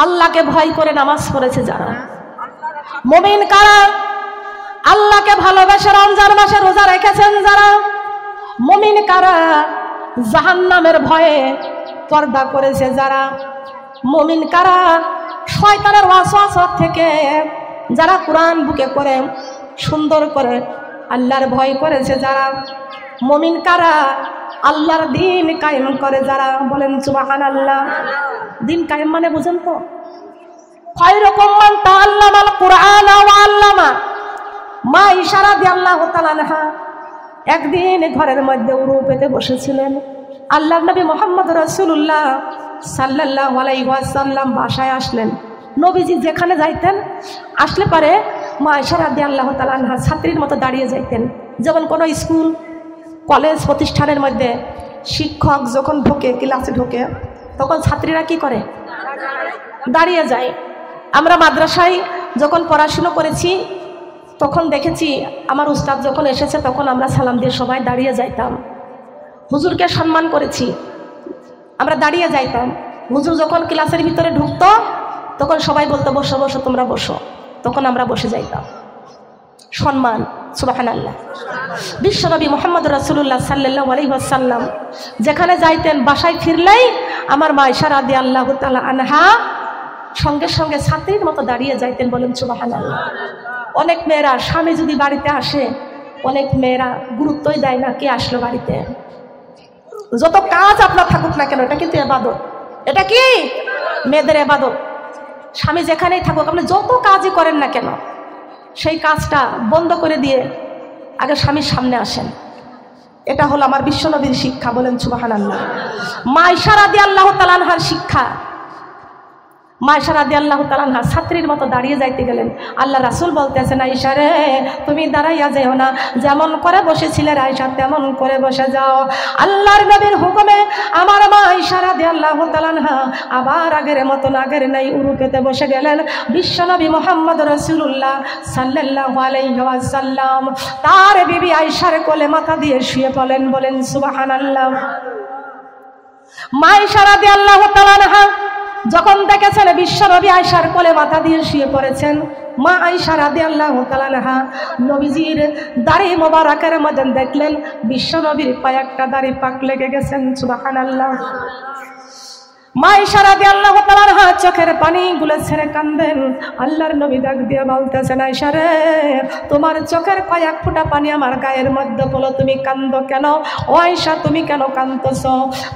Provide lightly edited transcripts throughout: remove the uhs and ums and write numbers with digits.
আল্লাহকে ভয় করে নামাজ পড়েছে যারা। মুমিন কারা? আল্লাহকে ভালোবেসে রমজান মাসে রোজা রেখেছেন যারা। মুমিন কারা? জাহান্নামের ভয়ে পর্দা করেছে যারা। মুমিন কারা? শয়তানের ওয়াসওয়াসা থেকে যারা কোরআন বুকে করে সুন্দর করে আল্লাহর ভয় করেছে যারা। মুমিন কারা? আল্লাহর দিন কায়েম করে যারা। বলেন সুবহানাল্লাহ। দিন কায়েম মানে বুঝেন তো? খায়রুকুম মান তাআল্লামাল কুরআন ওয়া আল্লামা। মা আয়েশা রাদিয়াল্লাহু তাআলা আনহা একদিন ঘরের মধ্যে উরু পেতে বসেছিলেন। আল্লাহর নবী মুহাম্মদ রাসূলুল্লাহ সাল্লাল্লাহু আলাইহি ওয়াসাল্লাম বাসায় আসলেন। নবীজি যেখানে যাইতেন আসলে পারে মা আয়েশা রাদিয়াল্লাহু তাআলা আনহা ছাত্রীর মতো দাঁড়িয়ে যাইতেন। যেমন কোনো স্কুল কলেজ প্রতিষ্ঠানের মধ্যে শিক্ষক যখন ঢোকে, ক্লাসে ঢোকে, তখন ছাত্রীরা কি করে? দাঁড়িয়ে যায়। আমরা মাদ্রাসায় যখন পড়াশুনো করেছি তখন দেখেছি আমার উস্তাদ যখন এসেছে তখন আমরা সালাম দিয়ে সবাই দাঁড়িয়ে যাইতাম। হুজুরকে সম্মান করেছি, আমরা দাঁড়িয়ে যাইতাম। হুজুর যখন ক্লাসের ভিতরে ঢুকতো তখন সবাই বলতো বসো বসো, তোমরা বসো, তখন আমরা বসে যাইতাম। সম্মান। সুবহানাল্লাহ। বিশ্বনবী মুহাম্মদ রাসূলুল্লাহ সাল্লাল্লাহু আলাইহি ওয়াসাল্লাম যেখানে যাইতেন বাসায় ফিরলেই আমার মা আয়েশা রাদিয়াল্লাহু তাআলা আনহা সঙ্গে সঙ্গে ছাত্রীর মতো দাঁড়িয়ে যাইতেন। বলেন সুবহানাল্লাহ। অনেক মেয়েরা স্বামী যদি বাড়িতে আসে, অনেক মেয়েরা গুরুত্বই দেয় না কে আসলো বাড়িতে। যত কাজ আপনার থাকুক না কেন, এটা কিন্তু ইবাদত। এটা কি? মেয়েদের ইবাদত। স্বামী যেখানেই থাকুক, আপনি যত কাজই করেন না কেন, সেই কাজটা বন্ধ করে দিয়ে আগে স্বামীর সামনে আসেন। এটা হলো আমার বিশ্বনবীর শিক্ষা। বলেন সুবহানাল্লাহ। মা আয়েশা রাদিয়াল্লাহু তাআলা আনহার শিক্ষা। মা আয়েশা রাদিয়াল্লাহু তাআলা আনহা ছাত্রীর মতো দাঁড়িয়ে যাইতে গেলেন। আল্লাহ রাসূল বলতেছেন, আয়েশা রে তুমি দাঁড়াইয়া যাও না, যেমন করে বসেছিলে আয়েশা তেমন করে বসে যাও। আল্লাহর নবীর হুকুমে আমার মা আয়েশা রাদিয়াল্লাহু তাআলা আনহা আবার আগের মতন আগের নাই উরু পেতে বসে গেলেন। বিশ্বনবী মুহাম্মদ রাসূলুল্লাহ সাল্লাল্লাহু আলাইহি ওয়াসাল্লাম তার বিবি আয়েশার কোলে মাথা দিয়ে শুয়ে পড়লেন। বলেন সুবহানাল্লাহ। মা আয়েশা রাদিয়াল্লাহু তাআলা আনহা যখন দেখেছেন বিশ্বনবী আয়েশার কোলে মাথা দিয়ে শুয়ে পড়েছেন, মা আয়েশা রাদিয়াল্লাহু তাআলা আনহা নবীজির দাড়ি মোবারকের মধ্যে দেখলেন বিশ্বনবীর কয়েকটা দাড়ি পাক লেগে গেছেন। সুবহানাল্লাহ। মা আয়েশা রাদিয়াল্লাহু তাআলা আনহা চোখের পানিগুলো ছেড়ে কাঁদেন। আল্লাহর নবী ডাক দিয়ে বলতেছেন, আয়েশা রে তোমার চোখের কয়েক ফোঁটা পানি আমার গায়ের মধ্যে পড়লো, তুমি কাঁদো কেন? ও আয়েশা তুমি কেন কাঁদতেছো?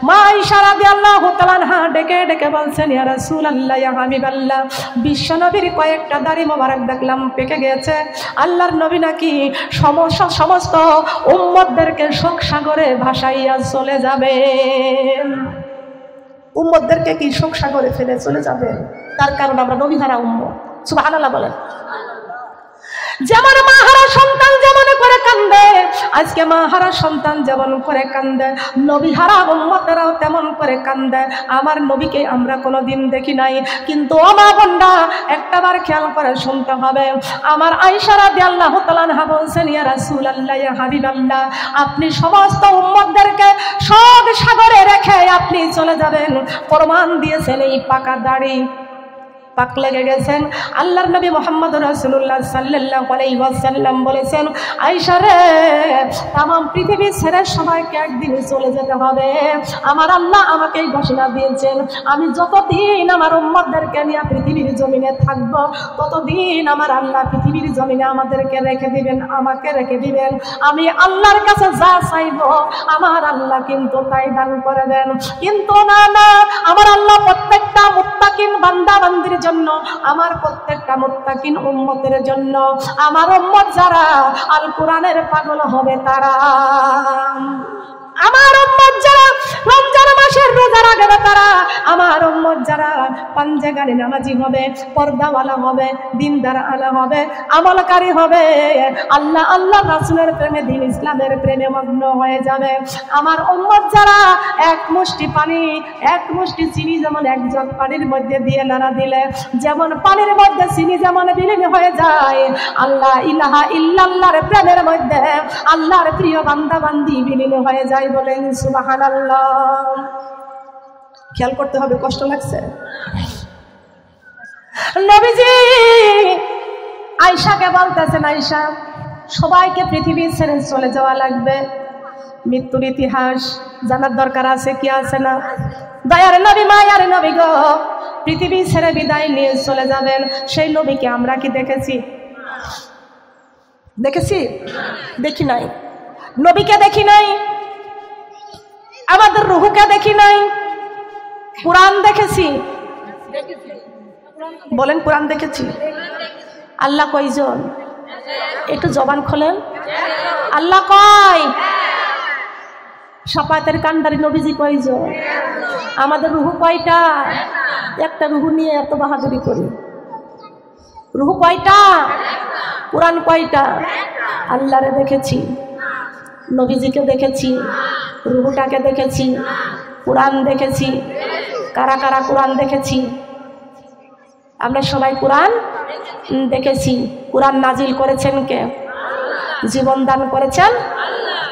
মা আয়েশা রাদিয়াল্লাহু তাআলা আনহা ডেকে ডেকে বলছেন, ইয়া রাসূলুল্লাহ, ইয়া হাবিবাল্লাহ, বিশ্বনবীর কয়েকটা দাড়ি মোবারক দেখলাম পেকে গেছে। আল্লাহর নবী নাকি সমস্ত উম্মতদেরকে শোক সাগরে ভাসাইয়া চলে যাবেন। উম্মতদেরকে কি শোক সাগরে ফেলে চলে যাবে? তার কারণ আমরা নবীহারা উম্মত। সুবহানাল্লাহ বলেন। যেমন মাহারা সন্তান যেমন করে কান্দে, আজকে মাহারা সন্তান যেমন করে কান্দে, নবীহারা উম্মতেরাও তেমন করে কান্দে। আমার নবীকে আমরা কোনোদিন দেখি নাই, কিন্তু ও মা বোনরা একটাবার খেয়াল করে শুনতে হবে। আমার আয়েশা রাদিয়াল্লাহু তাআলা আনহা বলছেন, ইয়া রাসূলুল্লাহ, ইয়া হাবিবাল্লাহ, আপনি সমস্ত উম্মতদেরকে শোক সাগরে রেখে আপনি চলে যাবেন। প্রমাণ দিয়েছেন এই পাকা দাড়ি পাক লেগে গেছেন। আল্লাহর নবী মুহাম্মদ রাসূলুল্লাহ সাল্লাল্লাহু আলাইহি ওয়াসাল্লাম বলেছেন, আয়েশা রে तमाम পৃথিবী ছেড়ে সবাইকে একদিন চলে যেতে হবে। আমার আল্লাহ আমাকে এই ঘোষণা দিয়েছেন, আমি যতদিন আমার উম্মতদেরকে নিয়ে পৃথিবীর জমিনে থাকব ততদিন আমার আল্লাহ পৃথিবীর জমিনে আমাদেরকে রেখে দিবেন, আমাকে রেখে দিবেন। আমি আল্লাহর কাছে যা চাইব আমার আল্লাহ কিন্তু তাই দান করে দেন। কিন্তু না না, আমার আল্লাহ প্রত্যেকটা মুত্তাকিন বান্দা বান্দির জন্য, আমার প্রত্যেকটা মুত্তাকিন উম্মতের জন্য, আমার উম্মত যারা আল কোরআনের পাগল হবে তারা, আমার উম্মত যারা রমজান মাসের রোজা রাখবে তারা, আমার উম্মত যারা পাঞ্জেগানি নামাজি হবে, পর্দাওয়ালা হবে, দিনদার আলা হবে, আমলকারী হবে, আল্লাহ আল্লাহ রাসূলের প্রেমে দ্বীন ইসলামের প্রেমে মগ্ন হয়ে যাবে। আমার উম্মত যারা এক মুষ্টি পানি, এক মুষ্টি চিনি যেমন এক জগ পানির মধ্যে দিয়ে নাড়া দিলে যেমন পানির মধ্যে চিনি যেমন বিলীন হয়ে যায়, আল্লাহ ইলাহা ইল্লাল্লাহর প্রেমের মধ্যে আল্লাহর প্রিয় বান্দা বান্দি বিলীন হয়ে যায়। বলেন সুবহানাল্লাহ। খেয়াল করতে হবে, কষ্ট লাগছে? নবীজি আয়েশাকে বলতেছেন, আয়েশা সবাইকে পৃথিবী ছেড়ে চলে যাওয়া লাগবে, মৃত্যুর ইতিহাস জানার দরকার আছে কি আছে না? দয়ার নবী মায়ার নবী গো, পৃথিবী ছেড়ে বিদায় নিয়ে চলে যাবেন, সেই নবীকে আমরা কি দেখেছি? দেখেছি? দেখি নাই। নবীকে দেখি নাই, আমাদের রূহকে দেখি নাই। কুরআন দেখেছি, বলেন কুরআন দেখেছি। আল্লাহ কয়জন? একটু জবান খোলেন। আল্লাহ কয়? শাফাতের কান্ডারি নবীজি কয়জন? আমাদের রূহ কয়টা? একটা রূহ নিয়ে এত বাহাদুরি করি। রূহ কয়টা? কুরআন কয়টা? আল্লাহরে দেখেছি, নবীজিকে দেখেছি, রূহটাকে দেখেছি, কুরআন দেখেছি। কারা কারা কুরআন দেখেছি? আমরা সবাই কুরআন দেখেছি। কুরআন নাজিল করেছেন কে? জীবন দান করেছেন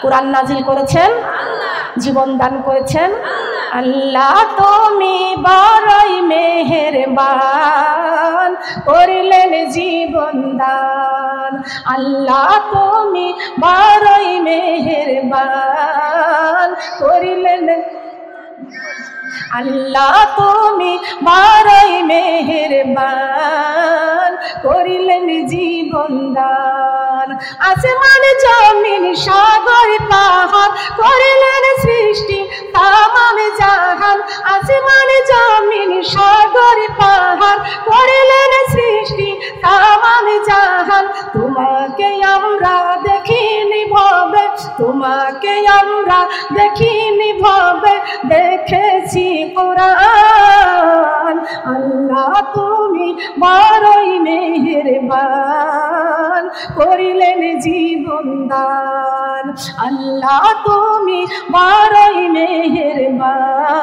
কুরআন নাজিল করেছেন, জীবন দান করেছেন আল্লাহ। তুমি বড়ই মেহেরবান, করিলেন জীবন দান। আল্লাহ তুমি বড়ই মেহেরবান, করিলেন। আল্লাহ তুমি বড়ই মেহেরবান, করিলেন জীবন দান। আসমান জমিন সাগর পাহাড় করিলেন সৃষ্টি তামাম জাহান। আসমান জমিন সাগর পাহাড় করিলেন সৃষ্টি তামাম জাহান। তোমাকে আমরা দেখিনি ভবে, তোমাকে আমরা দেখিনি ভবে, দেখেছি কুরআন। আল্লাহ তুমি বড়ই মেহেরবান, করিলেন জীবন দান। আল্লাহ তুমি বড়ই মেহেরবান,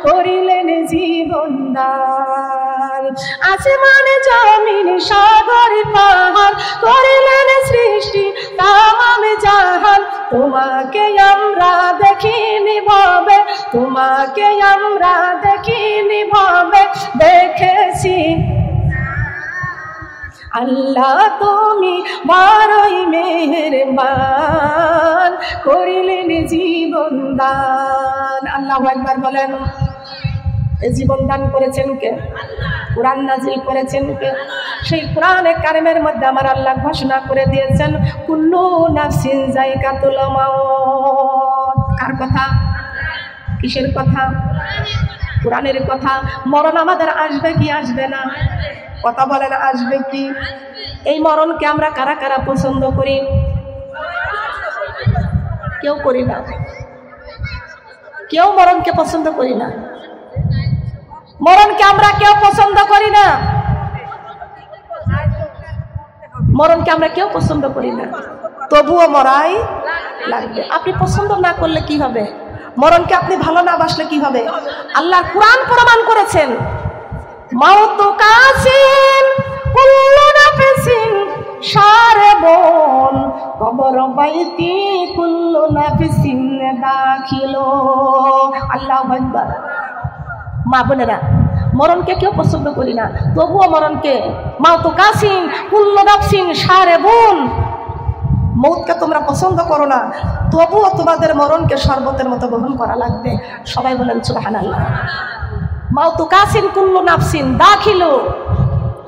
করিলেন জীবন দান। আসমান জমিন সাগর পাহাড় করিলেন সৃষ্টি তামাম জাহান। তোমাকে আমরা দেখিনি ভবে, তোমাকে আমরা দেখিনি ভবে, দেখেছি। আল্লাহ তুমি বড়ই মেহেরবান, করিলেন জীবন দান। আল্লাহু আকবার বলেন। এই জীবন দান করেছেন কে? কুরআন নাজিল করেছেন কে? সেই কোরআনে কারিমের মধ্যে আমার আল্লাহ ঘোষণা করে দিয়েছেন, কুল্লু নাফসিন যায়কাতুল মাউত। কার কথা? কিসের কথা? কোরআনের কথা। মরণ আমাদের আসবে কি আসবে না? কথা বলেন, আসবে কি? এই মরণকে আমরা কারা কারা পছন্দ করি? কেউ করি না, কেউ মরণকে পছন্দ করি না। মরণকে আমরা কেউ পছন্দ করি না, মরণকে আমরা কেউ পছন্দ করি না, তবুও মরাই লাগবে। আপনি পছন্দ না করলে কি হবে? মরণকে আপনি ভালো না বাসলে কি হবে? আল্লাহ কুরআন প্রমাণ করেছেন, মাউতু কাসিন কুল্লু নাফসিন শারবুন কবর বাইতি কুল্লু নাফসিন দাখিলু। আল্লাহু আকবার। মা বোনেরা, মরণকে কেউ পছন্দ করি না, তবুও মরণকে, মাউতু কাসিন কুল্লু নাফসিন শারবুন, মৌতকে তোমরা পছন্দ করো না, তবুও তোমাদের মরণকে শরবতের মতো গ্রহণ করা লাগবে। সবাই বলেন সুবহানাল্লাহ। মাউতু কাসিন কুল্লু নাফসিন দাখিলু।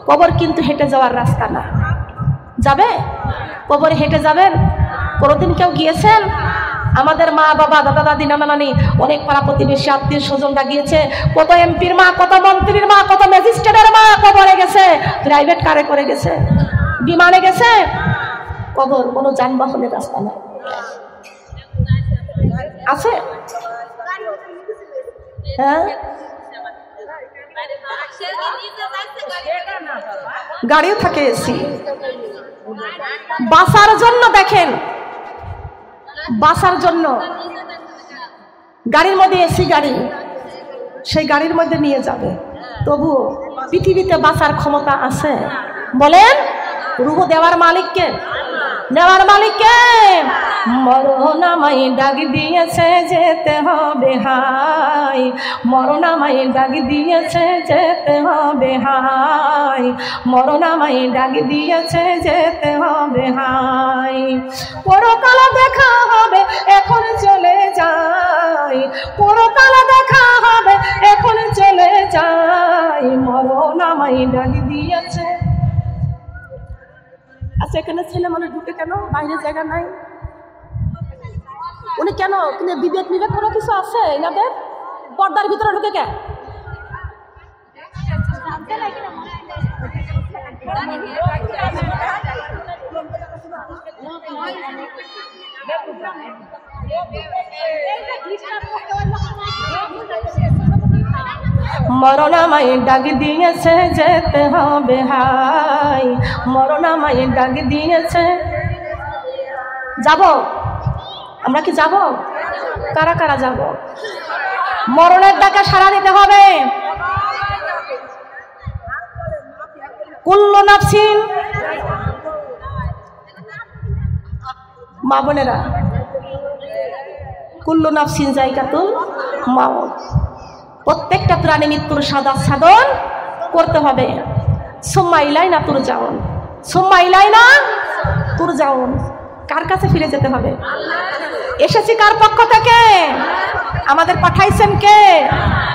কবর কিন্তু হেঁটে যাওয়ার রাস্তা না। যাবে? কবরে হেঁটে যাবেন? কোনোদিন কেউ গিয়েছেন? আমাদের মা বাবা দাদা দাদি নানা নানি অনেক পাড়া প্রতিবেশী আত্মীয় স্বজনরা গিয়েছে। কত এমপির মা, কত মন্ত্রীর মা, কত ম্যাজিস্ট্রেটের মা কবরে গেছে, প্রাইভেট কারে করে গেছে, বিমানে গেছে। কবর কোনো যানবাহনের রাস্তা না। আছে? হ্যাঁ, গাড়িও থাকে, এসি। বাসার জন্য দেখেন, বাসার জন্য গাড়ির মধ্যে এসি গাড়ি, সেই গাড়ির মধ্যে নিয়ে যাবে, তবুও পৃথিবীতে বাঁচার ক্ষমতা আছে? বলেন, রূহ দেওয়ার মালিককে, নেওয়ার মালিককে। মরণ আমায় ডাক দিয়েছে যেতে হবে হাই, মরণ আমায় ডাক দিয়েছে যেতে হবে হাই, মরণ আমায় ডাক দিয়েছে যেতে হবে হাই। পরকাল দেখা হবে এখন চলে যাই, পরকাল দেখা হবে এখন চলে যাই, মরণ আমায় ডাক দিয়েছে। আচ্ছা, এখানে ছেলে মানুষ ঢুকে কেন? বাইরে জায়গা নাই? উনি কেন? কিন্তু বিবেক বিবেক কোনো কিছু আছে এনাদের? পর্দার ভিতরে ঢুকে কে? মরণ আমায় ডাক দিয়েছে যেতে হবে হাই, মরণ আমায় ডাক দিয়েছে। যাব? আমরা কি যাব? কারা কারা যাব? মরণের ডাকে সাড়া দিতে হবে। কুল্লু নাফসিন, মা বোনেরা, কুল্লু নাফসিন যায়কাতুল মাউত। প্রত্যেকটা প্রাণী মৃত্যুর সাধন করতে হবে। সুম্মা ইলাইনা তুরজাউন, সুম্মা ইলাইনা তুরজাউন। কার কাছে ফিরে যেতে হবে? এসেছি কার পক্ষ থেকে? আমাদের পাঠাইছেন কে?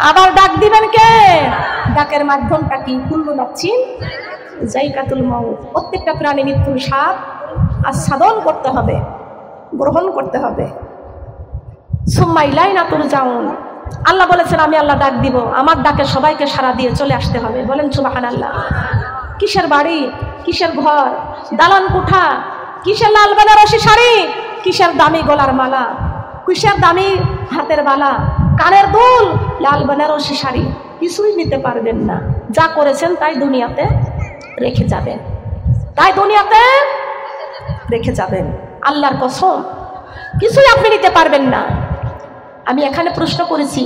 আবার ডাক দিবেন কে? ডাকের মাধ্যমটা কি? কুল্লু নাফসিন যায়কাতুল মাউত। প্রত্যেকটা প্রাণী মৃত্যুর স্বাদ আস্বাদন করতে হবে, গ্রহণ করতে হবে। সুম্মা ইলাইনা তুরজাউন। আল্লাহ বলেছেন আমি আল্লাহ ডাক দিব, আমার ডাকে সবাইকে সাড়া দিয়ে চলে আসতে হবে। বলেন সুবহানাল্লাহ। কিসের বাড়ি, কিসের ঘর, দালান কোঠা, কিসের লাল বেনারসি শাড়ি, কিসের দামি গলার মালা, কিসের দামি হাতের বালা, কানের দুল, লাল বেনারসি শাড়ি কিছুই নিতে পারবেন না। যা করেছেন তাই দুনিয়াতে রেখে যাবেন, তাই দুনিয়াতে রেখে যাবেন। আল্লাহর কসম, কিছুই আপনি নিতে পারবেন না। আমি এখানে প্রশ্ন করেছি,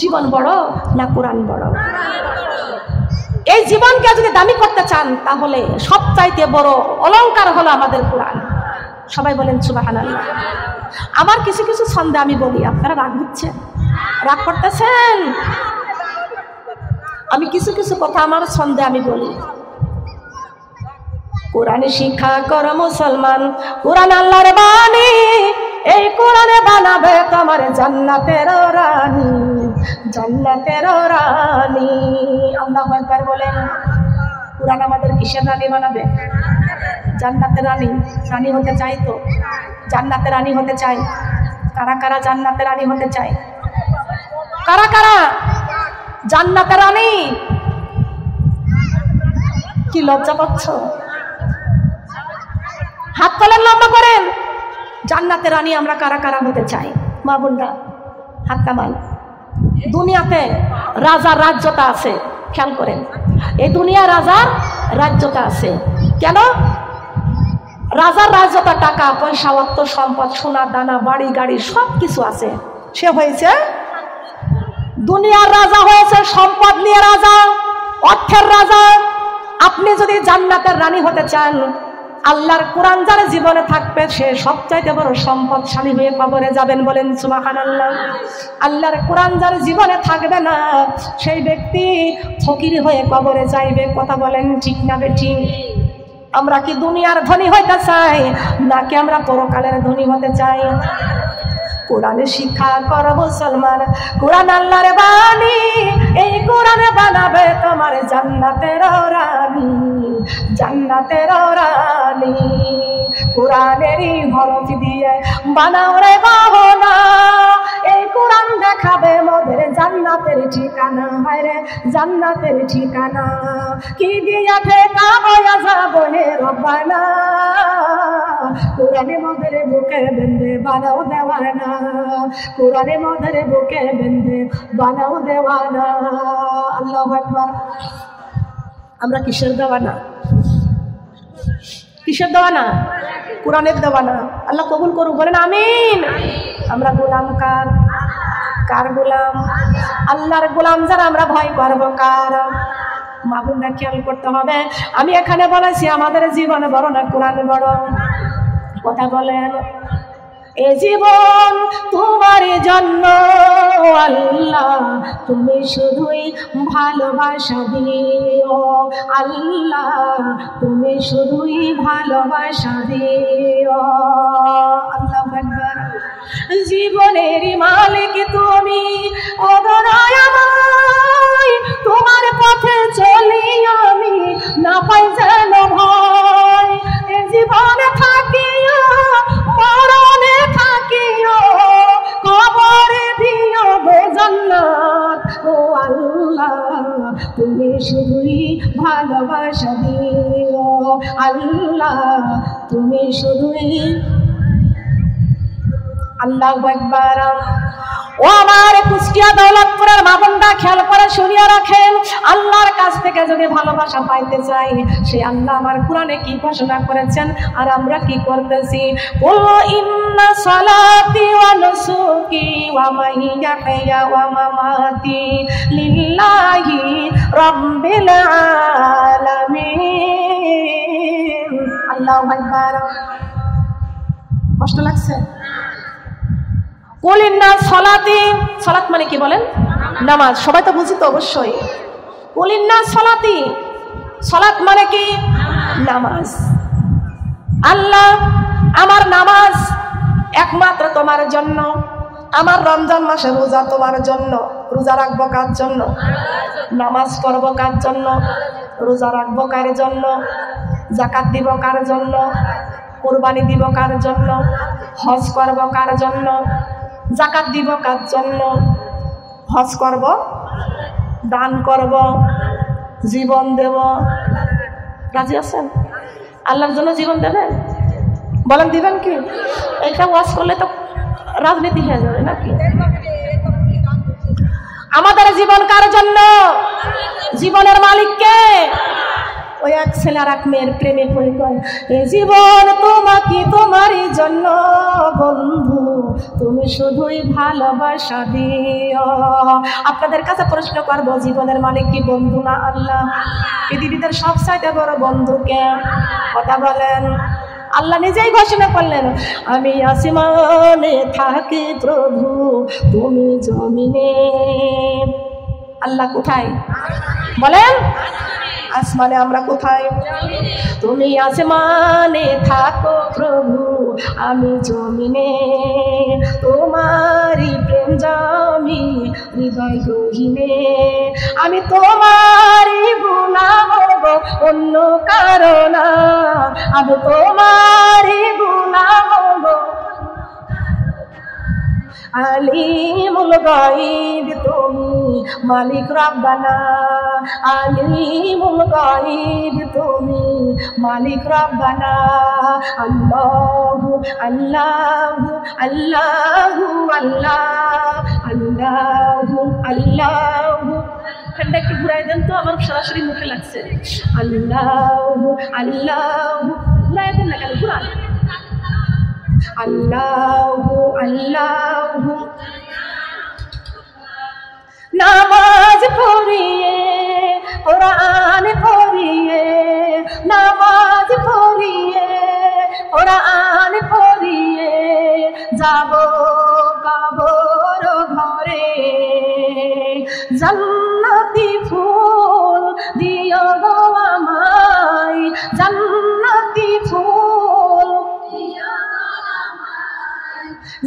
জীবন বড় না কোরআন বড়? এই জীবনকে যদি দামি করতে চান তাহলে সবচাইতে বড় অলংকার হলো আমাদের কোরআন। সবাই বলেন সুবহানাল্লাহ। আমার কিছু কিছু ছন্দে আমি বলি, আপনারা রাগ হচ্ছেন, রাগ করতেছেন? আমি কিছু কিছু কথা আমার ছন্দে আমি বলি। কোরআন শিক্ষা কর মুসলমান, কোরআন আল্লাহর বাণী, এই কোরআনে বানাবে তোমার জান্নাতের রানী, জান্নাতের রানী। আল্লাহু আকবার বলেন। কোরআন আমাদের কিসের রানী বানাবে? জান্নাতের রানী। রানী হতে চাই তো? জান্নাতের রানী হতে চাই? কারা কারা জান্নাতের রানী হতে চাই? কারা কারা জান্নাতের রানী? কি লজ্জা পাচ্ছ? হাত তোলেন, লম্বা করেন। জান্নাতের রানী আমরা কারা কারা হতে চাই? মা বোনরা হাত কামান। দুনিয়াতে রাজার রাজ্যটা আছে, খেয়াল করেন। এই দুনিয়া রাজার রাজ্যটা আছে। কেন? রাজার রাজ্যটা টাকা পয়সা, অর্থ সম্পদ, সোনা দানা, বাড়ি গাড়ি সব কিছু আছে। সে হয়েছে দুনিয়ার রাজা, হয়েছে সম্পদ নিয়ে রাজা, অর্থের রাজা। আপনি যদি জান্নাতের রানী হতে চান, আল্লাহর কোরআন যার জীবনে থাকবে সে সবচাইতে বড় সম্পদশালী হয়ে কবরে যাবেন। বলেন সুবহানাল্লাহ। আল্লাহর কোরআন যার জীবনে থাকবে না সেই ব্যক্তি ফকির হয়ে কবরে যাইবে। কথা বলেন ঠিক না বেঠিক? আমরা কি দুনিয়ার ধনী হইতে চাই নাকি আমরা পরকালের ধনী হতে চাই? কোরআনে শিক্ষা কর মুসলমান, কোরআন আল্লাহর বাণী, এই কোরআনে বানাবে তোমার জান্নাতের রানী, জান্নাতের রানী। কোরআনেরই হরফ দিয়ে বানাও রে বাহনা, এই কোরআন দেখাবে মোদের জান্নাতের ঠিকানা। হায় রে জান্নাতের ঠিকানা, কি দিয়া ঠেকাবো যাব হে রব্বানা, কোরআনে মোদের বুকে বেঁধে বানাও দেওয়ানা, কোরআনে মোদের বুকে বেঁধে বানাও দেওয়ানা। আল্লাহু আকবার। আমরা কিসের দেওয়ানা? কিসের দেওয়ানা? কোরআনের দেওয়ানা। আল্লাহ কবুল করুক, বলেন আমিন। আমরা গোলাম কার? কার গোলাম? আল্লাহর গোলাম যারা আমরা ভয় করবো কার? মা বোনরা খেয়াল করতে হবে। আমি এখানে বলেছি আমাদের জীবনে বড় না কোরআন বড়? কথা বলেন। এ জীবন তোমার জন্য আল্লাহ, তুমি শুধুই ভালোবাসা দিও আল্লাহ, তুমি শুধুই ভালোবাসা দিও। আল্লাহু আকবার। জীবনের মালিক তুমি, ও দয়াময়, তোমার পথে চলি আমি, না পাই যেন ভয়। এ জীবনে থাকিও, মরণে থাকিও, কবরে দিও গো জান্নাত। ও আল্লাহ, তুমি শুধুই ভালোবাসা দিও আল্লাহ, তুমি শুধুই। আল্লাহু আকবার। ও আমার কুষ্টিয়া দৌলতপুরের মা বোনরা খেয়াল করে শুনিয়া রাখেন, আল্লাহর কাছ থেকে যদি ভালোবাসা পাইতে চাই, সে আল্লাহ আমার কোরআনে কি ঘোষণা করেছেন আর আমরা কি করতেছি। কুল ইন্না সালাতি ওয়া নুসুকি ওয়া মাহইয়া ওয়া মামাতি লিল্লাহি রাব্বিল আলামিন। আল্লাহু আকবার। কষ্ট লাগছে? কুলিন্না সলাতি, সালাত মানে কি বলেন? নামাজ। সবাই তো বুঝি তো অবশ্যই। কুলিন্না সলাতি, সালাত মানে কি? নামাজ। আল্লাহ, আমার নামাজ একমাত্র তোমার জন্য, আমার রমজান মাসে রোজা তোমার জন্য। রোজা রাখবো কার জন্য? নামাজ পড়বো কার জন্য? রোজা রাখবো কার জন্য? যাকাত দিব কার জন্য? কুরবানি দিব কার জন্য? হজ করব কার জন্য? যাকাত দিব কার জন্য? হজ করব, দান করব, জীবন দেব। রাজি আছেন? আল্লাহর জন্য জীবন দেবেন? বলেন দিবেন কি? এটা ওয়াজ করলে তো রাজনীতি হয়ে যাবে নাকি? আমাদের জীবন কার জন্য? জীবনের মালিক কে? ওই এক ছেলে আর এক মেয়ের প্রেমে পড়ে গয়, এ জীবন তোমাকে তোমারই জন্য বন্ধু, তুমি শুধুই ভালোবাসা দিও। আপনাদের কাছে প্রশ্ন করবো, জীবনের মালিক কি বন্ধু না আল্লাহ? পৃথিবীতে সব চাইতে বড় বন্ধুকে? কথা বলেন। আল্লাহ নিজেই ঘোষণা করলেন, আমি আসমানে থাকি প্রভু, তুমি জমিনে। আল্লাহ কোথায় বলেন? আসমানে। আমরা কোথায়? তুমি আসমানে থাকো প্রভু, আমি জমিনে। তোমারই প্রেম জামি হৃদয় গহীনে, আমি তোমারই গোলাম গো, অন্য কারণ না। আমি তোমারই গোলাম গো। আলিমুল গায়ব তুমি মালিক রব্বানা, আলিমুল গায়ব তুমি মালিক রব্বানা। আল্লাহু আল্লাহু আল্লাহু আল্লাহ, আল্লাহু আল্লাহু। ফ্যানটা একটু ঘুরাই দেন তো, আমার সরাসরি মুখে লাগছে। আল্লাহু আল্লাহু, ঘুরাই দেন না কেন? ঘুরান। আল্লাহু আল্লাহু। নামাজ পড়িয়ে, কোরআন পড়িয়ে, নামাজ পড়িয়ে, কোরআন পড়িয়ে যাব কবর ঘরে। জান্নাতি ফুল দিও গো আমায়, জান্নাতি ফুল,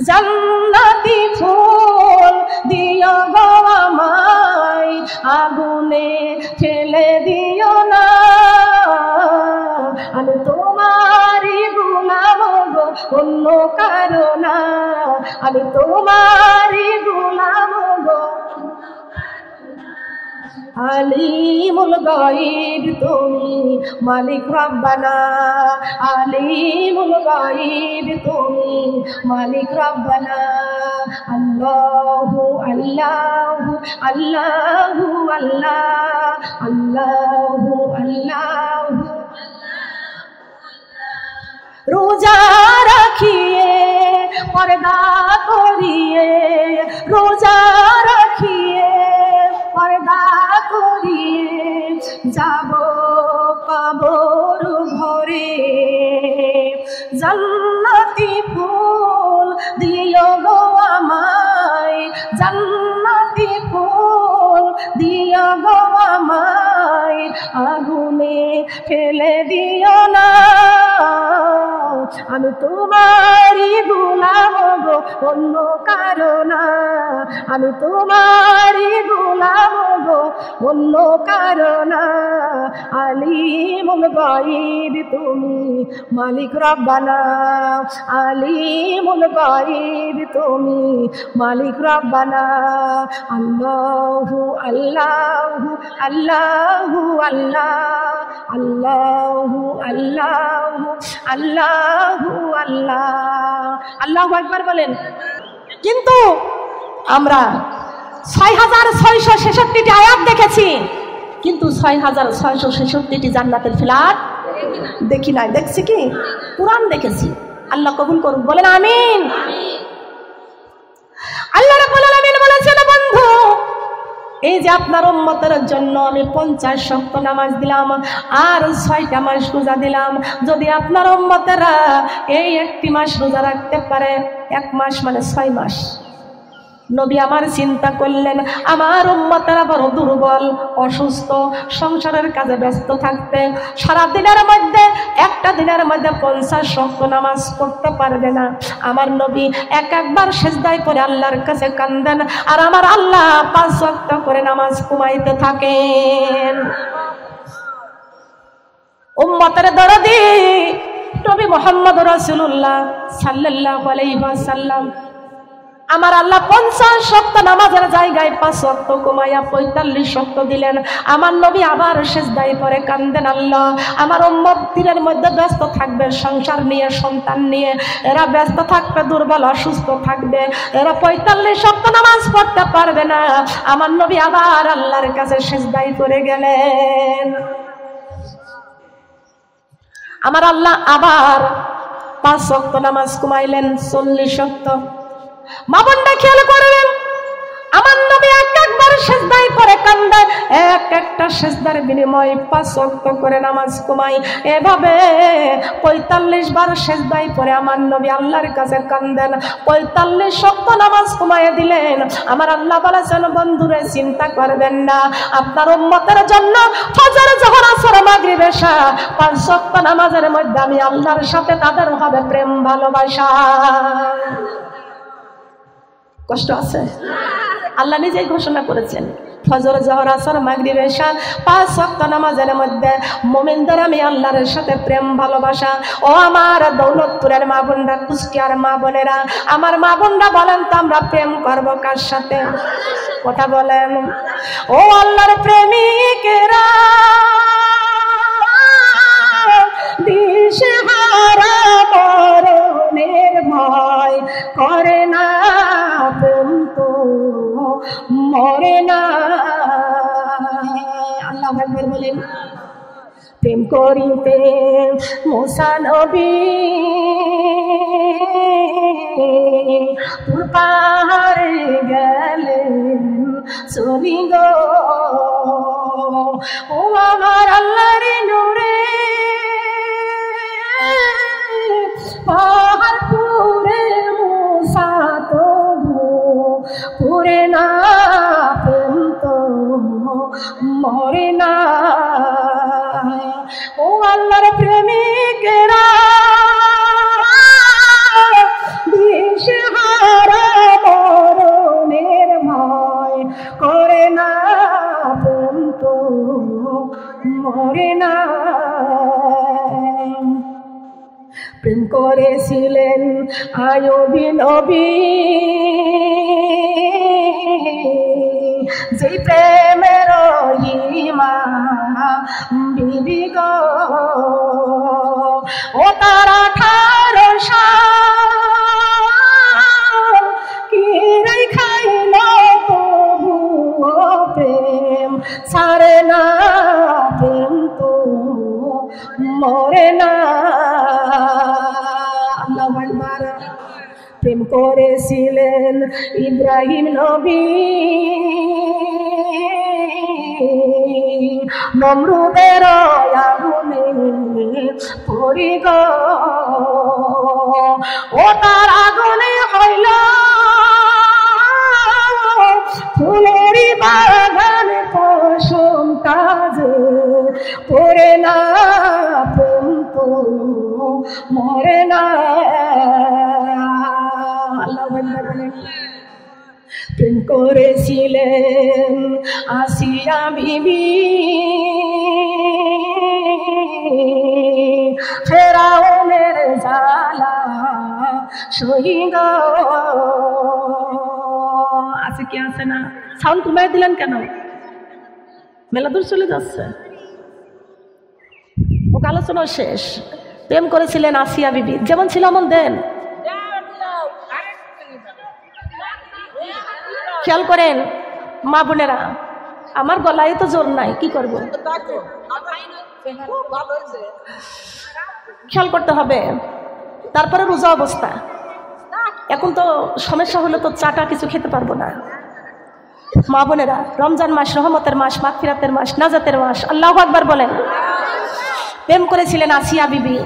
জান্নাতি ফুল দিও গো আমায়, আগুনে ফেলে দিও না। আমি তোমারই গোলাম গো, অন্য কারো না। আমি তোমারই গোলাম গো। আলিমুল গায়ব তুমি মালিক রব্বানা, আলিমুল গায়ব তুমি মালিক রব্বানা। আল্লাহু আল্লাহু আল্লাহু আল্লাহ, আল্লাহু আল্লাহু। রোজা রাখিয়ে, পর্দা করিয়ে, রোজা রাখিয়ে, পর্দা করিয়ে যাব কবর ঘরে। জান্নাতি ফুল দিও গো আমায়, জান্নাতি ফুল দিও গো আমায়, আগুনে ফেলে দিও না, আমি তোমারই গোলাম গো অন্য কারো না, আমি তোমারই গোলাম গো অন্য কারো না। আলিমুল গায়ব তুমি মালিক রব্বানা, আলিমুল গায়ব তুমি মালিক রব্বানা। আল্লাহু আল্লাহু আল্লাহু আল্লাহ, আল্লাহু আল্লাহু আল্লাহু আল্লাহ। আল্লাহু আকবার বলেন। কিন্তু আমরা ৬৬৬৬টি আয়াত দেখেছি, কিন্তু ৬৬৬৬টি জান্নাতের ফ্ল্যাট দেখি নাই। দেখছি কি? কুরআন দেখেছি। আল্লাহ কবুল করুন, বলেন আমিন। আল্লাহ রাব্বুল আলামিন বলেছেন, বন্ধু এই যে আপনার উম্মতের জন্য আমি 50 ওয়াক্ত নামাজ দিলাম আর 6টা মাস রোজা দিলাম, যদি আপনার উম্মতেরা এই একটি মাস রোজা রাখতে পারে, 1 মাস মানে 6 মাস। নবী আমার চিন্তা করলেন, আমার উম্মতেরা বড় দুর্বল, অসুস্থ, সংসারের কাজে ব্যস্ত থাকতে সারা দিনের মধ্যে একটা দিনের মধ্যে 50 ওয়াক্ত নামাজ পড়তে পারবে না। আমার নবী একবার সিজদায় পড়ে আল্লাহর কাছে কান্দেন, আর আমার আল্লাহ 5 ওয়াক্ত করে নামাজ ঘুমাইতে থাকেন। উম্মতের দরদি নবী মুহাম্মদ রাসূলুল্লাহ সাল্লাল্লাহু আলাইহি ওয়াসাল্লাম আমার আল্লাহ 50 ওয়াক্ত নামাজের জায়গায় 5 ওয়াক্ত কমাইয়া 45 ওয়াক্ত দিলেন। আমার নবী আবার সিজদায় পড়ে কান্দেন, আল্লাহ আমার উম্মত দিনের মধ্যে ব্যস্ত থাকবে, সংসার নিয়ে, সন্তান নিয়ে, এরা ব্যস্ত থাকবে, দুর্বল অসুস্থ থাকবে, এরা 45 ওয়াক্ত নামাজ পড়তে পারবে না। আমার নবী আবার আল্লাহর কাছে সিজদায় পড়ে গেলেন। আমার আল্লাহ আবার 5 ওয়াক্ত নামাজ কমাইলেন, 40 ওয়াক্ত। মা বোনরা খেয়াল করবেন, আমার নবী একবার সিজদায় পড়ে কান্দে, একটা সিজদার বিনিময়ে 5 ওয়াক্ত করে নামাজ কমাই। এভাবে 45 বার সিজদায় পড়ে আমার নবী আল্লাহর কাছে কান্দেন, 45 ওয়াক্ত নামাজ কমাইয়ে দিলেন। আমার আল্লাহ বলেছেন, বন্ধুরে চিন্তা করবেন না, আপনার উম্মতের জন্য ফজর, যোহর, আসর, মাগরিব, এশা 5 ওয়াক্ত নামাজের মধ্যে আমি আল্লাহর সাথে তাদের হবে প্রেম ভালোবাসা। কষ্ট আছে? আল্লাহ নিজেই ঘোষণা করেছেন, ফজর, যোহর, আসর, মাগরিব, এশা 5 ওয়াক্ত নামাজের মধ্যে মুমিনদের আমি আল্লাহর সাথে প্রেম ভালোবাসা। ও আমার দৌলতপুরের মা বোনরা, কুষ্টিয়ার মা বোনেরা, আমার মা বোনরা বলেন তো আমরা প্রেম করব কার সাথে? কথা বলেন। ও আল্লাহর প্রেমিকেরা, দিশেহারা মরণের ভয় করে না, প্রেম তো মরে না। আল্লাহু আকবার বলেন। প্রেম করিতে মুসা নবী তুর পাহাড়ে গেলেন চলি গো, ও আমার আল্লাহর নূরে পাহাড় পুরে মুসা তবু পুরে না, প্রেম তো মরে না। ও আল্লাহর প্রেমিকেরা, দিশেহারা মরণের ভয় করে না, প্রেম তো মরে না। প্রেম করেছিলেন আইয়ুবী নবী, যে প্রেমের বিবি গো, ও তার 18 সাল কি খাইল তবু প্রেম ছাড়ে না, প্রেম তো মরে না। আল্লাহু আকবার। প্রেম করেছিলেন ইব্রাহিম নবী, নমরুদের আগুনে পড়ি গো, ও তার আগুনে হইল ফুলেরি বাগান পশম কাজে পড়ে না প্রেম তো মরে না। আল্লাহ বলেন প্রেম করেছিলেন আসিয়া বিবি, ফেরাউনের জ্বালা সহিল। আছে কি আছে না? সাউন্ড কমাই দিলেন কেন? মেলা দূর চলে যাচ্ছে। ওকে আলোচনা শেষ। প্রেম করেছিলেন আসিয়া বিবি, যেমন ছিল এমন দেন। খেয়াল করেন মা বোনেরা, আমার গলায় তো জোর নাই, কি করব? খেয়াল করতে হবে। তারপরে রোজা অবস্থা, এখন তো সমস্যা হলো তো চাটা কিছু খেতে পারবো না। মা বোনেরা, রমজান মাস রহমতের মাস, মাগফিরাতের মাস, নাজাতের মাস। আল্লাহু আকবার বলেন। প্রেম করেছিলেন আসিয়া বিবি।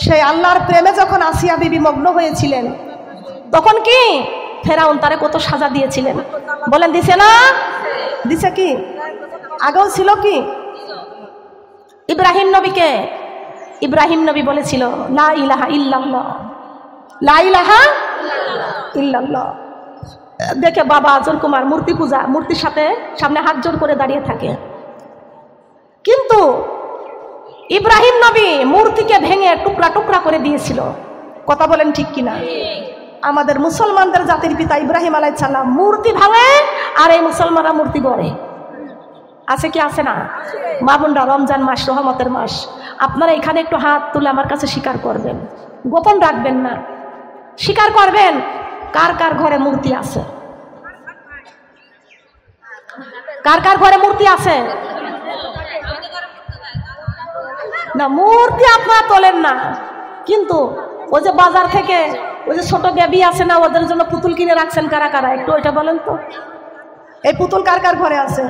সেই আল্লাহর প্রেমে যখন আসিয়া বিবি মগ্ন হয়েছিলেন, তখন কি ফেরাউন তারে কত সাজা দিয়েছিলেন? বলেন দিছে না? দিছে কি? আগেও ছিল কি? ইব্রাহিম নবীকে, ইব্রাহিম নবী বলেছিল লা ইলাহা ইল্লাল্লাহ, লা ইলাহা ইল্লাল্লাহ। দেখে বাবা আজর কুমার মূর্তি পূজা, মূর্তির সাথে সামনে হাত জোড় করে দাঁড়িয়ে থাকে। কিন্তু ইব্রাহিম নবী মূর্তিকে ভেঙে টুকরা টুকরা করে দিয়েছিল। কথা বলেন ঠিক কিনা? আমাদের মুসলমানদের জাতির পিতা ইব্রাহিম আলাইহিস সালাম মূর্তি ভাঙে, আর এই মুসলমানরা মূর্তি গড়ে। আছে কি আছে না? মা বোনরা, রমজান মাস রহমতের মাস। আপনারা এখানে একটু হাত তুলে আমার কাছে স্বীকার করবেন, গোপন রাখবেন না, স্বীকার করবেন কার কার ঘরে মূর্তি আছে। কার কার ঘরে মূর্তি আছে? না, মূর্তি আপনারা তোলেন না, কিন্তু ওই যে বাজার থেকে ওই যে ছোট বেবি আছে না, ওদের জন্য পুতুল কিনে রাখছেন কারা কারা, একটু ওইটা বলেন তো। এই পুতুল কার কার ঘরে আছে?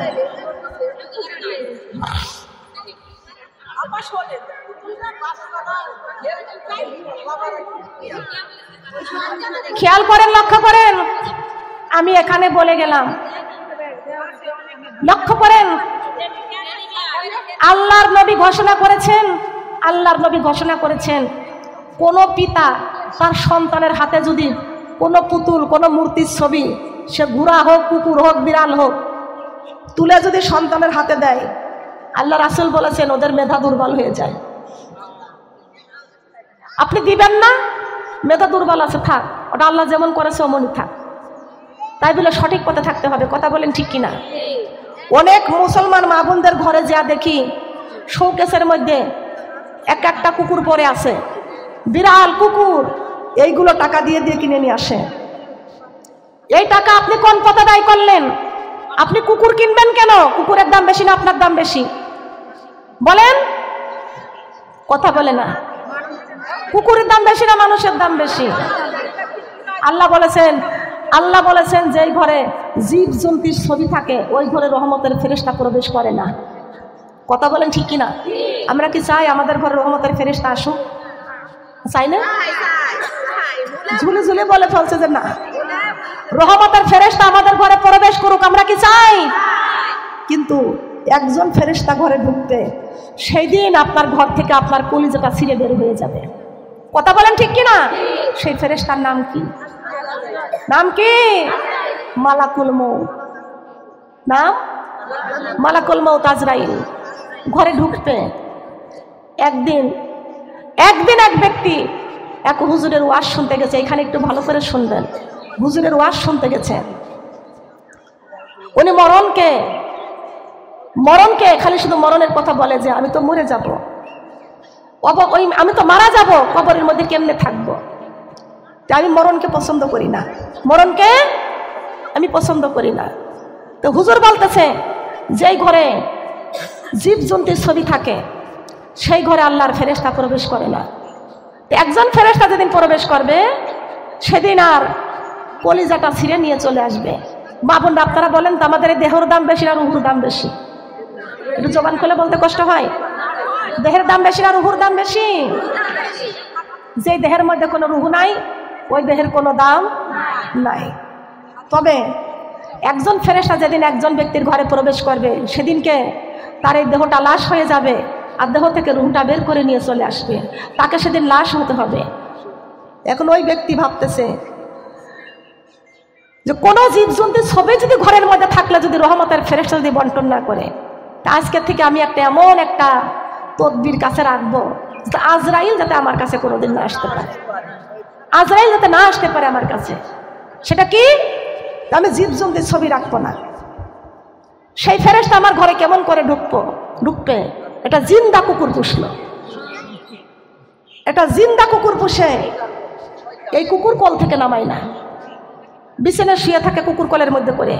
খেয়াল করেন, লক্ষ্য করেন। আমি এখানে বলে গেলাম, লক্ষ্য করেন। আল্লাহর নবী ঘোষণা করেছেন, আল্লাহর নবী ঘোষণা করেছেন, কোন পিতা তার সন্তানের হাতে যদি কোনো পুতুল, কোনো মূর্তির ছবি, সে ঘোড়া হোক, কুকুর হোক, বিড়াল হোক, তুলে যদি সন্তানের হাতে দেয়, আল্লাহ রাসূল বলেছেন ওদের মেধা দুর্বল হয়ে যায়। আপনি দিবেন না, মেধা দুর্বল আছে, থাক, ওটা আল্লাহ যেমন করেছে অমনই থাক। তাই বলে সঠিক পথে থাকতে হবে। কথা বলেন ঠিক কিনা? অনেক মুসলমান মা বোনদের ঘরে যা দেখি, শোকেসের মধ্যে এক একটা কুকুর পরে আছে, বিড়াল, কুকুর, এইগুলো টাকা দিয়ে দিয়ে কিনে নিয়ে আসে। এই টাকা আপনি কোন পথে ব্যয় করলেন? আপনি কুকুর কিনবেন কেন? কুকুরের দাম বেশি না আপনার দাম বেশি? বলেন, কথা বলে না। কুকুরের দাম বেশি না মানুষের দাম বেশি? আল্লাহ বলেছেন, আল্লাহ বলেছেন যেই ঘরে জীব জন্তুর ছবি থাকে ওই ঘরে রহমতের ফেরেশতা প্রবেশ করে না। কথা বলেন ঠিক কিনা? আমরা কি চাই আমাদের ঘরে রহমতের ফেরেশতা আসুক? চাই না? ঝুলে ঝুলে বলে ফেলছে যে না, রহমতের ফেরেশতা আমাদের ঘরে প্রবেশ করুক, আমরা কি চাই? কিন্তু একজন ফেরেশতা ঘরে ঢুকতে, সেই দিন আপনার ঘর থেকে আপনার কলিজাটা ছিঁড়ে বের হয়ে যাবে। কথা বলেন ঠিক কিনা? সেই ফেরেশতার নাম কি? নাম কি? মালাকুল মউত। নাম মালাকুল মউত আজরাইল। ঘরে ঢুকতে একদিন এক ব্যক্তি এক হুজুরের ওয়াজ শুনতে গেছে। এখানে একটু ভালো করে শুনবেন। হুজুরের ওয়াজ শুনতে গেছে। উনি মরণকে খালি শুধু মরণের কথা বলে যে আমি তো মরে যাব, আমি তো মারা যাব, কবরের মধ্যে কেমনে থাকবো। আমি মরণকে পছন্দ করি না, মরণকে আমি পছন্দ করি না। তো হুজুর বলতেছে যেই ঘরে জীব জন্তুর ছবি থাকে সেই ঘরে আল্লাহর ফেরেশতা প্রবেশ করে না। একজন ফেরেশতা যেদিন প্রবেশ করবে সেদিন আর কলিজাটা ছিঁড়ে নিয়ে চলে আসবে। মা বোন আপনারা বলেন তো, আমাদের এই দেহর দাম বেশি না রুহুর দাম বেশি? একটু জবান খুলে বলতে কষ্ট হয়? দেহের দাম বেশি না রুহুর দাম বেশি? যে দেহের মধ্যে কোনো রুহু নাই ওই দেহের কোনো দাম নাই। তবে একজন ফেরেশতা যেদিন একজন ব্যক্তির ঘরে প্রবেশ করবে সেদিনকে তার এই দেহটা লাশ হয়ে যাবে আর দেহ থেকে রুহটা বের করে নিয়ে চলে আসবে, তাকে সেদিন লাশ হতে হবে। এখন ওই ব্যক্তি ভাবতেছে যে কোনো জীবজন্তু সবে যদি ঘরের মধ্যে থাকলে যদি রহমতের ফেরেশতা যদি বন্টন না করে, তা আজকের থেকে আমি একটা এমন একটা তদবির কাছে রাখবো আজরাইল যাতে আমার কাছে কোনোদিন না আসতে পারে, আজরাইল যাতে না আসতে পারে আমার কাছে। সেটা কি? আমি জীবজন্তুর ছবি রাখবো না। সেই ফেরেশতা আমার ঘরে কেমন করে ঢুকবে? এটা জিন্দা কুকুর পুষলো, এটা জিন্দা কুকুর পুষে এই কুকুর কল থেকে নামাই না, বিছানায় শুয়ে থাকে কুকুর কলের মধ্যে করে,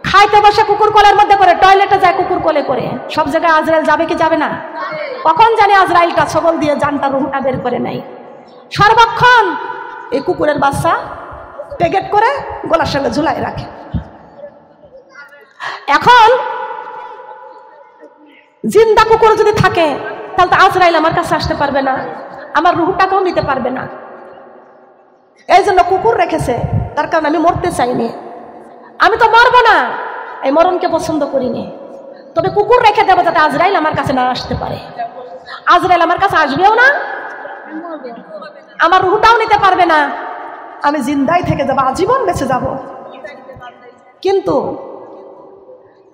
খাইতে বসে কুকুর কলের মধ্যে করে, টয়লেটে যায় কুকুর কলে করে, সব জায়গায় আজরাইল যাবে কি যাবে না? কখন জানি আজরাইলটা ছবল দিয়ে জানটা রুহটা বের করে নেয়। সর্বক্ষণ এই কুকুরের বাচ্চা প্যাকেট করে গলার সঙ্গে ঝুলাই রাখে। এখন জিন্দা কুকুর যদি থাকে তাহলে তো আজরাইল আমার কাছে আসতে পারবে না, আমার রুহটাকেও নিতে পারবে না। এই জন্য কুকুর রেখেছে, তার কারণ আমি মরতে চাইনি, আমি তো মরবো না, এই মরণকে পছন্দ করিনি। তবে কুকুর রেখে দেবো যাতে আজরাইল আমার কাছে না আসতে পারে। আজরাইল আমার কাছে আসবেও না, আমার রুহটাও নিতে পারবে না, আমি জিন্দাই থেকে যাবো, আজীবন বেঁচে যাব। কিন্তু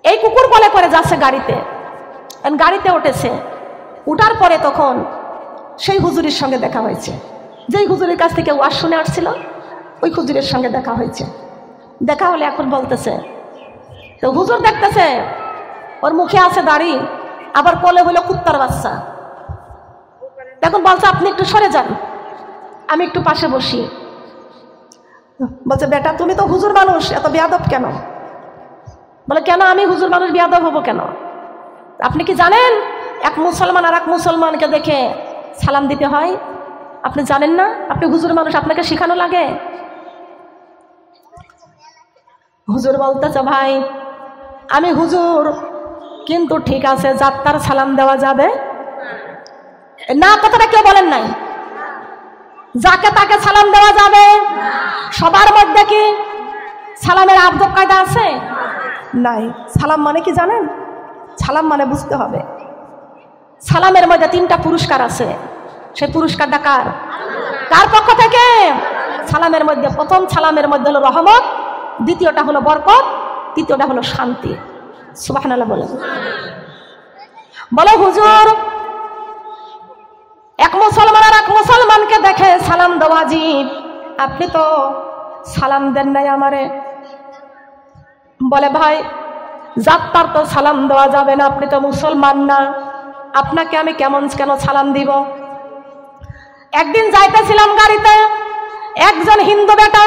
এই কুকুর বলে করে যাচ্ছে গাড়িতে উঠেছে, উঠার পরে তখন সেই হুজুরের সঙ্গে দেখা হয়েছে, যেই হুজুরের কাছ থেকে ওয়াজ শুনে আসছিল ওই হুজুরের সঙ্গে দেখা হয়েছে। দেখা হলে এখন বলতেছে, তো হুজুর দেখতেছে ওর মুখে আছে দাড়ি, আবার কোলে হলো কুত্তার বাচ্চা। এখন বলছে আপনি একটু সরে যান, আমি একটু পাশে বসি। বলছে বেটা তুমি তো হুজুর মানুষ, এত বেয়াদব কেন? বলে কেন আমি হুজুর মানুষ বেয়াদব হবো কেন? আপনি কি জানেন এক মুসলমান আর এক মুসলমানকে দেখে সালাম দিতে হয়? আপনি জানেন না? আপনি হুজুর মানুষ, আপনাকে শেখানো লাগে? হুজুর বলতেছে ভাই আমি হুজুর, কিন্তু ঠিক আছে যাত্রার সালাম দেওয়া যাবে না? কথাটা কেউ বলেন নাই? যাকে তাকে সালাম দেওয়া যাবে? সবার মধ্যে কি সালামের আদব কায়দা আছে? নাই। সালাম মানে কি জানেন? সালাম মানে বুঝতে হবে সালামের মধ্যে 3টা পুরস্কার আছে। সেই পুরস্কারটা কার? কার পক্ষ থেকে? সালামের মধ্যে প্রথম সালামের মধ্যে হলো রহমত, দ্বিতীয়টা হলো বরকত, তৃতীয়টা হলো শান্তি। সুবহানাল্লাহ বলেন। বলে হুজুর এক মুসলমান আর এক মুসলমানকে দেখে সালাম দেওয়া ওয়াজিব, আপনি তো সালাম দেন নাই আমারে। বলে ভাই যাত্রার তো সালাম দেওয়া যাবে না, আপনি তো মুসলমান না, আপনাকে আমি কেন সালাম দিব? একদিন যাইতেছিলাম গাড়িতে, একজন হিন্দু বেটা,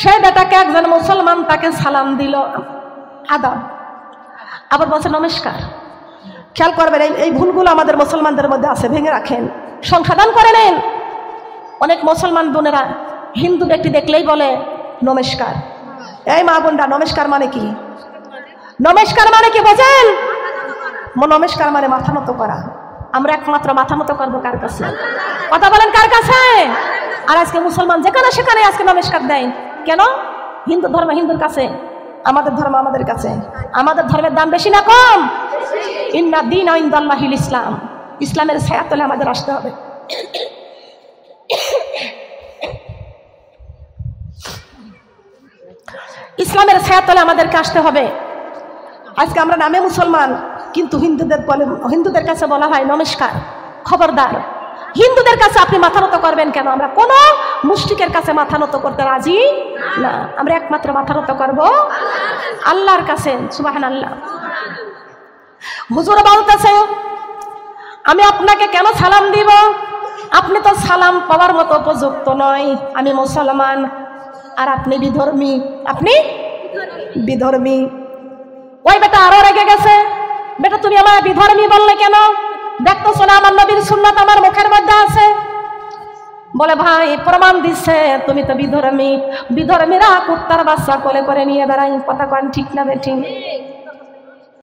সেই বেটাকে একজন মুসলমান তাকে সালাম দিল আদাব, আবার বলছে নমস্কার। খেয়াল করবেন এই ভুলগুলো আমাদের মুসলমানদের মধ্যে আছে, ভেঙে রাখেন, সংশোধন করে নেন। অনেক মুসলমান বোনেরা হিন্দু ব্যক্তি দেখলেই বলে নমস্কার। এই মা বোনরা, নমস্কার মানে কি? নমস্কার মানে কি বোঝেন? নমস্কার মানে মাথা নত করা। আমরা একমাত্র মাথা নত করবো কার কাছে? কথা বলেন কার কাছে? আর আজকে মুসলমান যেখানে সেখানে আজকে নমস্কার দেয় কেন? হিন্দু ধর্ম হিন্দুর কাছে, আমাদের ধর্ম আমাদের কাছে। আমাদের ধর্মের দাম বেশি না কম? ইন্না দীন ইনদাল্লাহিল ইসলাম। ইসলামের ছায়া তলে আমাদের আসতে হবে। ইসলামের ছায়া তলে আমাদেরকে আসতে হবে। আজকে আমরা নামে মুসলমান, কিন্তু হিন্দুদের কাছে বলা হয় নমস্কার। খবরদার, হিন্দুদের কাছে আপনি মাথা নত করবেন কেন? আমরা কোন মুশরিকের কাছে মাথা নত করতে রাজি না। আমরা একমাত্র মাথা নত করব আল্লাহর কাছে। সুবহানাল্লাহ। হুজুর বলতেছে আমি আপনাকে কেন সালাম দিব? আপনি তো সালাম পাওয়ার মতো উপযুক্ত নয়। আমি মুসলমান আর আপনি বিধর্মী। আপনি বিধর্মী। ওই বেটা আরো রেগে গেছে, বেটা তুমি আমার বিধর্মী বললে কেন? দেখতেছ না আমার নবীর সুন্নাত আমার মুখের মধ্যে আছে। বলে ভাই প্রমাণ দিচ্ছে তুমি তো বিধর্মী। বিধর্মীরা কুত্তার বাচ্চা কোলে করে নিয়ে বেড়াই। কথা কন ঠিক না বেঠিক?